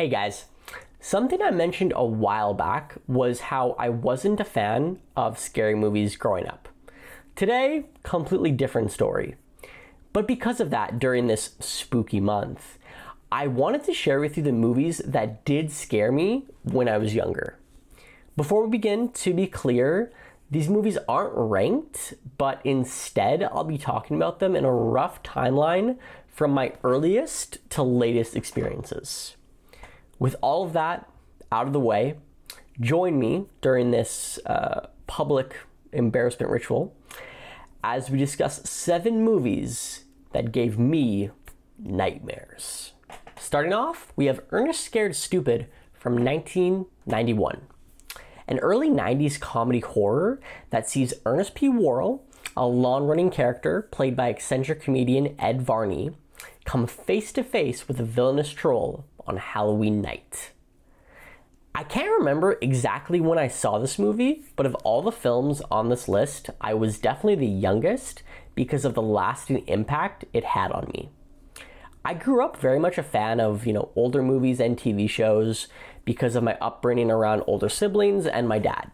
Hey guys, something I mentioned a while back was how I wasn't a fan of scary movies growing up. Today, completely different story. But because of that, during this spooky month, I wanted to share with you the movies that did scare me when I was younger. Before we begin, to be clear, these movies aren't ranked, but instead I'll be talking about them in a rough timeline from my earliest to latest experiences. With all of that out of the way, join me during this public embarrassment ritual as we discuss 7 movies that gave me nightmares. Starting off, we have Ernest Scared Stupid from 1991. An early 90s comedy horror that sees Ernest P. Worrell, a long-running character played by eccentric comedian Ed Varney, come face to face with a villainous troll on Halloween night. I can't remember exactly when I saw this movie, but of all the films on this list, I was definitely the youngest because of the lasting impact it had on me. I grew up very much a fan of, older movies and TV shows because of my upbringing around older siblings and my dad.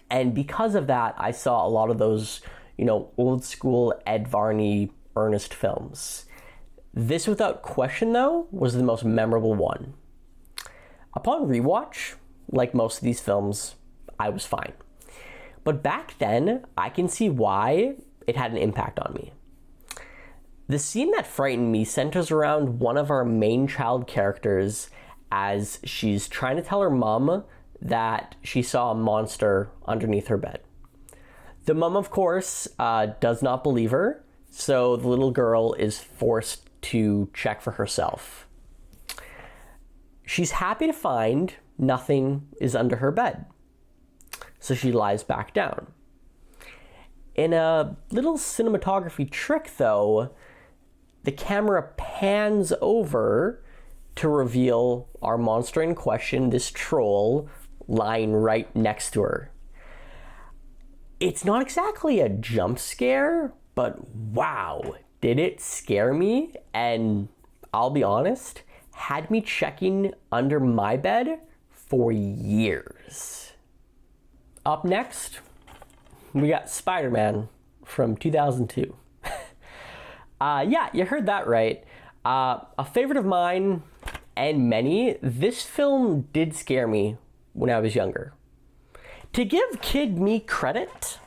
And because of that, I saw a lot of those, old school Ed Varney, Ernest films. This, without question, though, was the most memorable one. Upon rewatch, like most of these films, I was fine. But back then, I can see why it had an impact on me. The scene that frightened me centers around one of our main child characters as she's trying to tell her mom that she saw a monster underneath her bed. The mom, of course, does not believe her, so the little girl is forced to check for herself. She's happy to find nothing is under her bed, so she lies back down. In a little cinematography trick, though, the camera pans over to reveal our monster in question, this troll, lying right next to her. It's not exactly a jump scare, but wow, did it scare me, and I'll be honest, had me checking under my bed for years. Up next, we got Spider-Man from 2002. Yeah, you heard that right. A favorite of mine and many, this film did scare me when I was younger. To give kid me credit,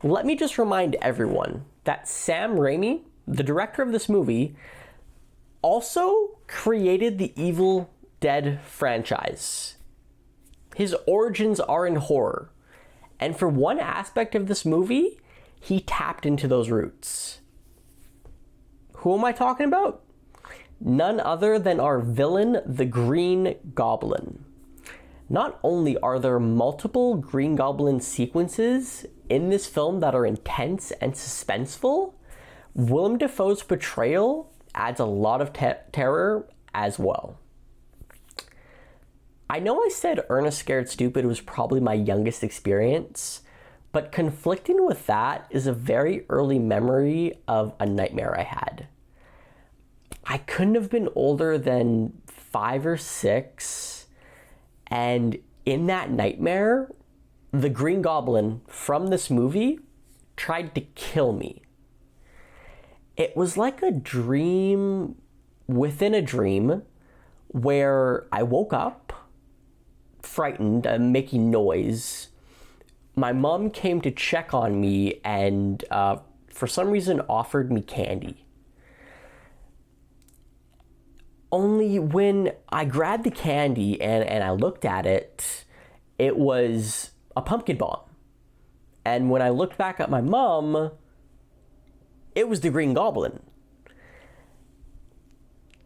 let me just remind everyone that Sam Raimi, the director of this movie, also created the Evil Dead franchise. His origins are in horror, and for one aspect of this movie, he tapped into those roots. Who am I talking about? None other than our villain, the Green Goblin. Not only are there multiple Green Goblin sequences in this film that are intense and suspenseful, Willem Dafoe's portrayal adds a lot of terror as well. I know I said Ernest Scared Stupid was probably my youngest experience, but conflicting with that is a very early memory of a nightmare I had. I couldn't have been older than 5 or 6, and in that nightmare, the Green Goblin from this movie tried to kill me. It was like a dream within a dream where I woke up frightened and making noise. My mom came to check on me and for some reason offered me candy. Only when I grabbed the candy and I looked at it, it was a pumpkin bomb. And when I looked back at my mom, it was the Green Goblin.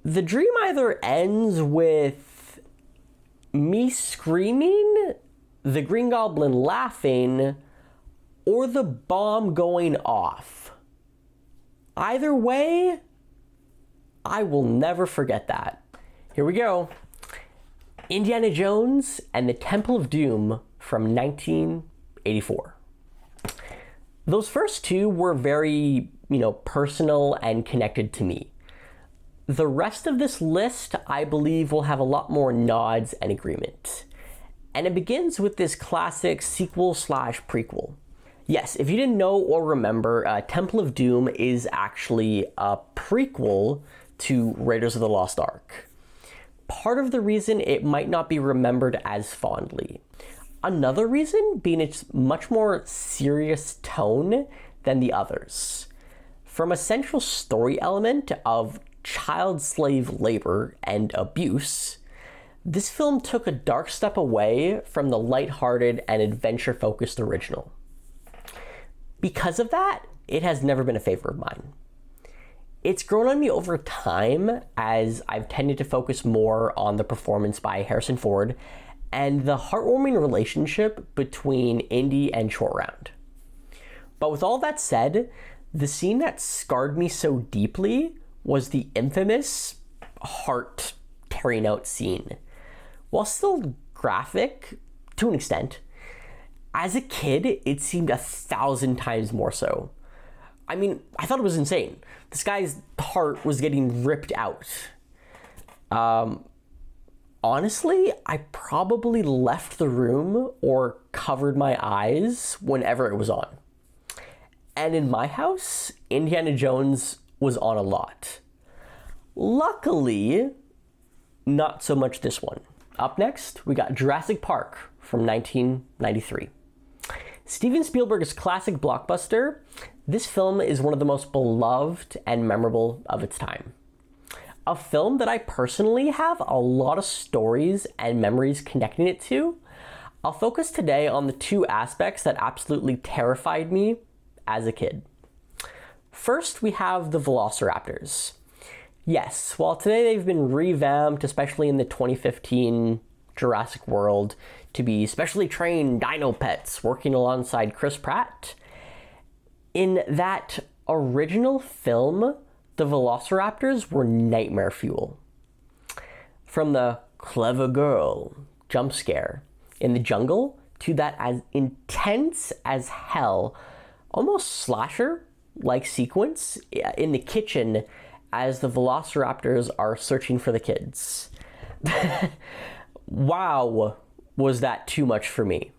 The dream either ends with me screaming, the Green Goblin laughing, or the bomb going off. Either way, I will never forget that. Here we go. Indiana Jones and the Temple of Doom from 1984. Those first two were very, personal and connected to me. The rest of this list, I believe, will have a lot more nods and agreement. And it begins with this classic sequel/prequel. Yes, if you didn't know or remember, Temple of Doom is actually a prequel to Raiders of the Lost Ark. Part of the reason it might not be remembered as fondly. Another reason being its much more serious tone than the others. From a central story element of child slave labor and abuse, this film took a dark step away from the lighthearted and adventure-focused original. Because of that, it has never been a favorite of mine. It's grown on me over time as I've tended to focus more on the performance by Harrison Ford and the heartwarming relationship between Indy and Short Round. But with all that said, the scene that scarred me so deeply was the infamous heart tearing out scene. While still graphic, to an extent, as a kid, it seemed 1,000 times more so. I mean, I thought it was insane. This guy's heart was getting ripped out. Honestly, I probably left the room or covered my eyes whenever it was on. And in my house, Indiana Jones was on a lot. Luckily, not so much this one. Up next, we got Jurassic Park from 1993. Steven Spielberg's classic blockbuster, this film is one of the most beloved and memorable of its time. A film that I personally have a lot of stories and memories connecting it to. I'll focus today on the two aspects that absolutely terrified me as a kid. First, we have the Velociraptors. Yes, while today they've been revamped, especially in the 2015 Jurassic World, to be specially trained dino pets working alongside Chris Pratt, in that original film, the Velociraptors were nightmare fuel. From the clever girl jump scare in the jungle to that as intense as hell, almost slasher-like sequence in the kitchen as the Velociraptors are searching for the kids. Wow, was that too much for me.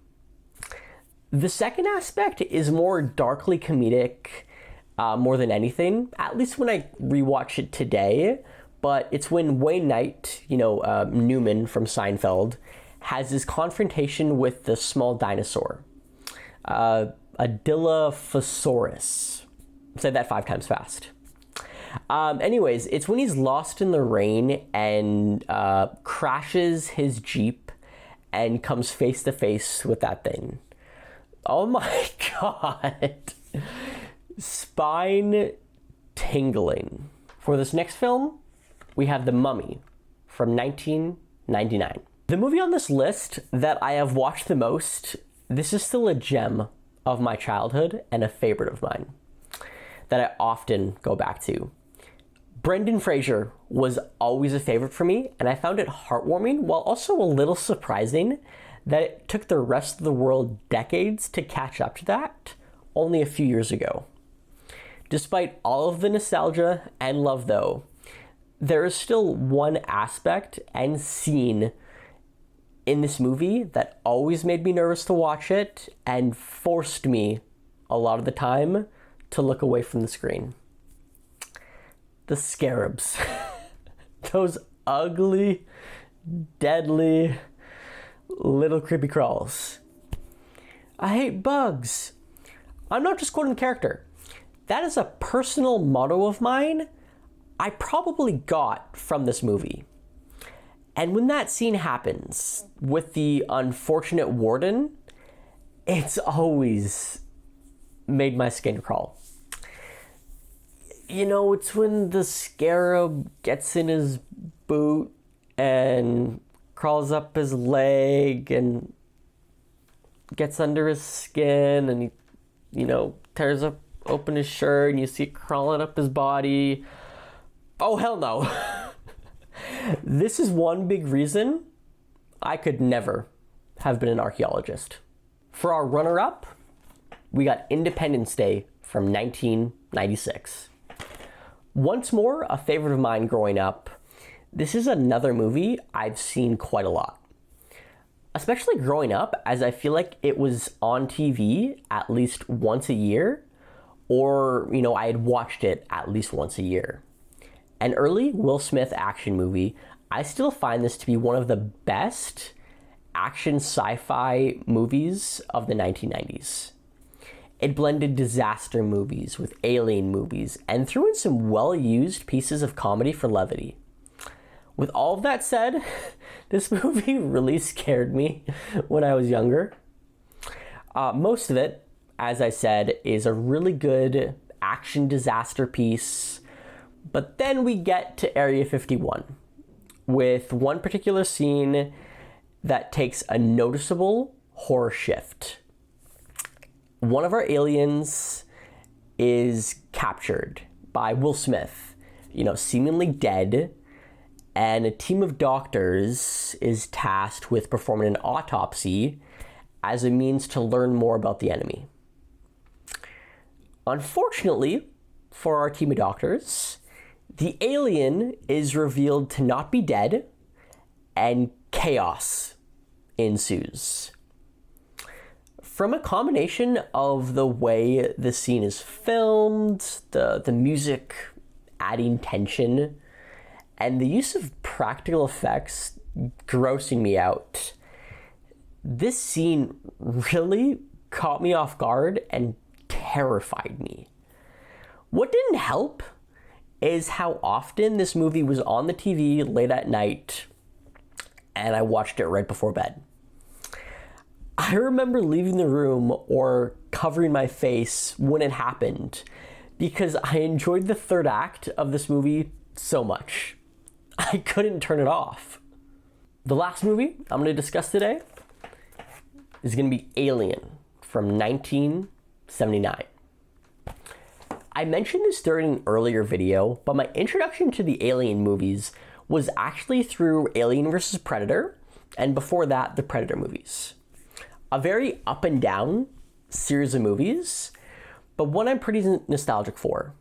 The second aspect is more darkly comedic, more than anything, at least when I rewatch it today, but it's when Wayne Knight, Newman from Seinfeld, has his confrontation with the small dinosaur, a Dilophosaurus. Say that 5 times fast. Anyways, it's when he's lost in the rain and crashes his Jeep and comes face to face with that thing. Oh my god. Spine tingling. For this next film, we have The Mummy from 1999. The movie on this list that I have watched the most, this is still a gem of my childhood and a favorite of mine that I often go back to. Brendan Fraser was always a favorite for me, and I found it heartwarming while also a little surprising that it took the rest of the world decades to catch up to that only a few years ago. Despite all of the nostalgia and love though, there is still one aspect and scene in this movie that always made me nervous to watch it and forced me a lot of the time to look away from the screen. The scarabs. Those ugly, deadly little creepy crawls. I hate bugs. I'm not just quoting the character. That is a personal motto of mine I probably got from this movie. And when that scene happens with the unfortunate warden, it's always made my skin crawl. It's when the scarab gets in his boot and crawls up his leg and gets under his skin and he, tears open his shirt and you see it crawling up his body. Oh, hell no. This is one big reason I could never have been an archaeologist. For our runner-up, we got Independence Day from 1996. Once more, a favorite of mine growing up, this is another movie I've seen quite a lot. Especially growing up, as I feel like it was on TV at least once a year, or, I had watched it at least once a year. An early Will Smith action movie, I still find this to be one of the best action sci-fi movies of the 1990s. It blended disaster movies with alien movies and threw in some well-used pieces of comedy for levity. With all of that said, this movie really scared me when I was younger. Most of it, as I said, is a really good action disaster piece. But then we get to Area 51 with one particular scene that takes a noticeable horror shift. One of our aliens is captured by Will Smith, seemingly dead, and a team of doctors is tasked with performing an autopsy as a means to learn more about the enemy. Unfortunately, for our team of doctors, the alien is revealed to not be dead, and chaos ensues. From a combination of the way the scene is filmed, the music adding tension, and the use of practical effects grossing me out, this scene really caught me off guard and terrified me. What didn't help is how often this movie was on the TV late at night, and I watched it right before bed. I remember leaving the room or covering my face when it happened because I enjoyed the third act of this movie so much. I couldn't turn it off. The last movie I'm going to discuss today is going to be Alien from 1979. I mentioned this during an earlier video, but my introduction to the Alien movies was actually through Alien vs. Predator, and before that, the Predator movies. A very up and down series of movies, but one I'm pretty nostalgic for.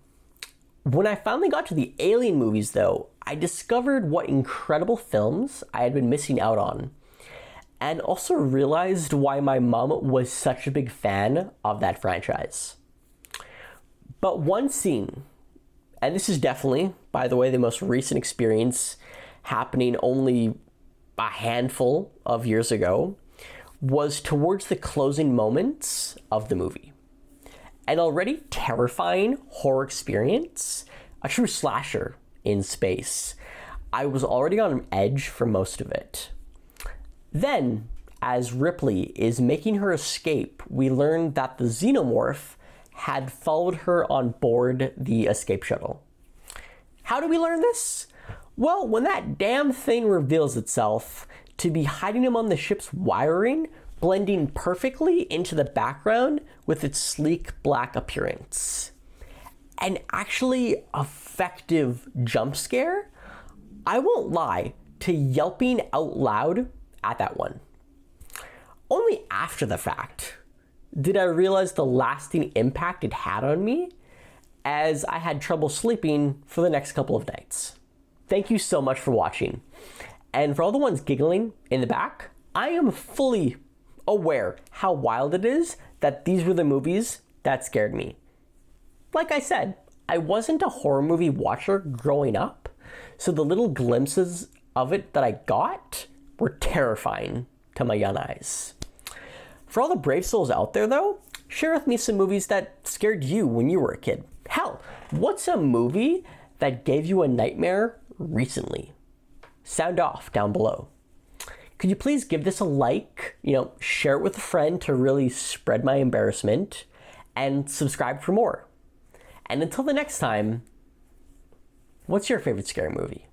When I finally got to the Alien movies, though, I discovered what incredible films I had been missing out on, and also realized why my mom was such a big fan of that franchise. But one scene, and this is definitely, by the way, the most recent experience happening only a handful of years ago, was towards the closing moments of the movie. An already terrifying horror experience, a true slasher in space. I was already on edge for most of it. Then, as Ripley is making her escape, we learn that the xenomorph had followed her on board the escape shuttle. How do we learn this? Well, when that damn thing reveals itself to be hiding among the ship's wiring, blending perfectly into the background with its sleek black appearance. An actually effective jump scare, I won't lie, to yelping out loud at that one. Only after the fact did I realize the lasting impact it had on me, as I had trouble sleeping for the next couple of nights. Thank you so much for watching. And for all the ones giggling in the back, I am fully aware how wild it is that these were the movies that scared me. Like I said, I wasn't a horror movie watcher growing up, so the little glimpses of it that I got were terrifying to my young eyes. For all the brave souls out there though, share with me some movies that scared you when you were a kid. Hell, what's a movie that gave you a nightmare recently? Sound off down below. Could you please give this a like, share it with a friend to really spread my embarrassment, and subscribe for more. And until the next time, what's your favorite scary movie?